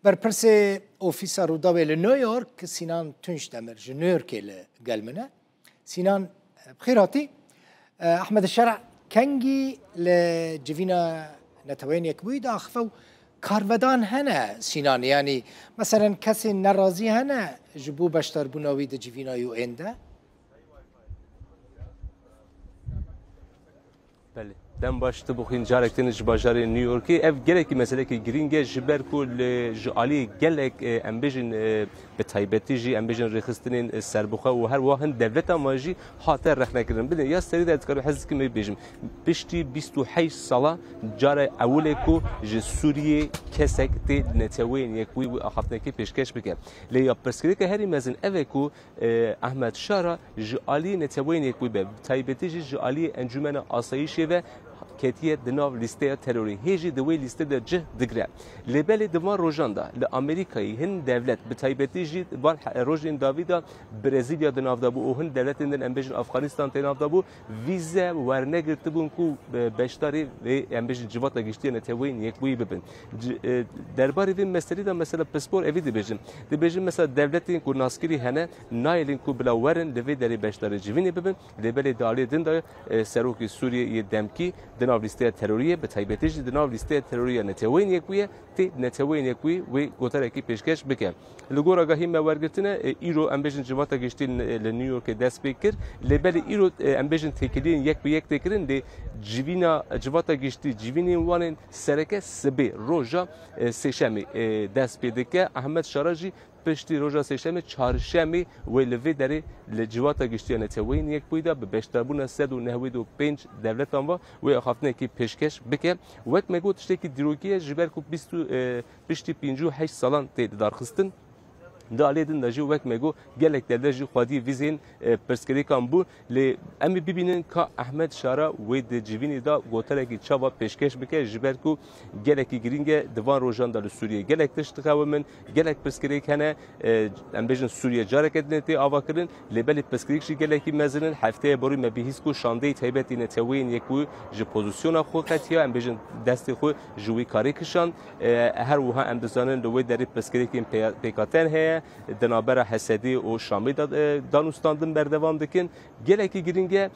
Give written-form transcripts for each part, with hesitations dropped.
برپرس اوفیسا روداوی لنیویورک سینان تونش دمر جنیویورک لقلمنا سینان بخيراتي احمد الشرع كنجي لجفينا نتوين يكوي داخفو كارودان هنا سینان يعني مثلا كسي نرازي هنا جبو بشتر بناوي د جفينا يو ان ده بله دم باش تبخين جارك تنج باجار نيويوركي اف جلك مساله كي جرينجا جبر كل جالي جلك امبيجن بتايبتي جي امبيجن رخصتنين سربخه وهر واهن دولتا ماجي خاطر رخنا كرن بدن يا سري دكار حزب كي بيجم بشتي 28 ساله جار اولكو ج سوريه كسك تي نتوين يكوي اخفتنا كي بيشكش بك لي برسكريك هري مازن افيكو احمد شارا جالي نتوين يكوي بتايبتي جي جالي انجمن آسایشی و کتیه دناو لیسته تروری هیچی دوی لیسته در جه دگره لبلی دوان روزاندا لآمریکایی هن دولت به تایبتی جی وان روزین داویدا برزیلیا دناو دابو و هن دولت اندن امبیجن افغانستان تناو دابو ویزه ورنگرت بون کو بشتاری و امبیجن جوات گشتی نتوین یکوی ببن درباره وی مسئله دا مثلا پاسپور اوی دیبیجن مثلا دولتی کو ناسکری هنه نایلین کو بلا ورن لوی دری بشتاری جوینی ببن لبلی دالی دن دا سروکی سوریه دمکی دناو لیسته تروریه به تایبتیج دناو لیسته تروریه نتوین یکویه تی نتوین یکوی و گوتر کی پیشکش بکن لگور آگاهی مورگرتنه ایرو امبیجن جوات گشتی لنیویورک دست بکر لبلی ایرو امبیجن تکلین یک به یک تکرین دی جوینا جوات گشتی جوینی وانن سرکه سبی روزا سشمی دست پیدکه احمد شاراجی پشتی روزا سشمی چهارشنبه و لوی دری لجوات گشتی نتوین یک بوده به بیشتربون 195 دولت آنوا و آخفتنه کی پیشکش بکه وقت میگوت شتی که دیروگیه جبر کو 20 پشتی 58 سالان تید دارخستن دالیدن داجی وقت میگو گلک دلجی خودی ویزین پرسکری کام بو ل امی ببینن که احمد شارا و د جوینی دا گوتره کی چاوا پیشکش بکه جبر کو گلکی گرینگ دوان روزان دال سوریه گلک تشت خوامن گلک پرسکری کنه ام بیژن سوریه جارک ادنتی آوا کردن لبلی پرسکری شی گلکی مزنن هفته بروی مبیهیس کو شانده تایبتی نتوین یکو ج پوزیشن خو قطیا ام بیژن دست خو جوی کاری کشان هر وها ام بزنن دوی دری پرسکری کی پیکاتن هه دنابر حسدی و شامی دانستاندن بردوام دکن گلکی گرینگه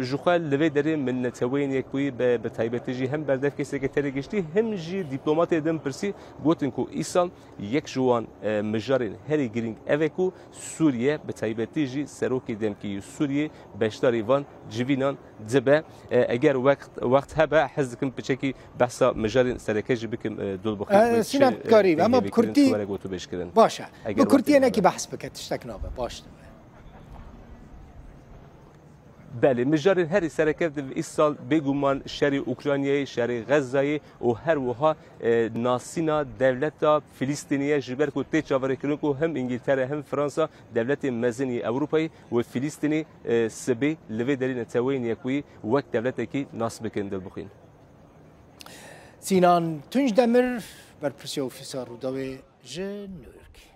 جوخال لوی داری من نتوین یکوی به تایبتیجی هم بردف کسی که ترگشتی هم جی دیپلمات ادم پرسی گوتن کو ایسال یک جوان مجارین هری گرینگ اوکو سوریه به تایبتیجی سروکی دم کی سوریه بشتاری وان جوینان زبه اگر وقت هبه حزکم بچکی بحثا مجارین سرکجی بکم دول بخیر سینات قریب اما بکردی باشه بكرتي أنا كي بحث بك تشتكنا باش بله مجارين هری سرکرد ایسال بگومان شری اوکراینیایی شری غزه‌ای و هر وها ناسینا دولت فلسطینیه جبر کو تی چاوره کنن کو هم انگلترا هم فرانسا دولت مزنی اروپایی و فلسطینی سبی لوی دلین توین یکوی وقت دولت کی ناس بکندل بخین سینان تونج دمر بر پرسیو فیسار روداوی جنیویورک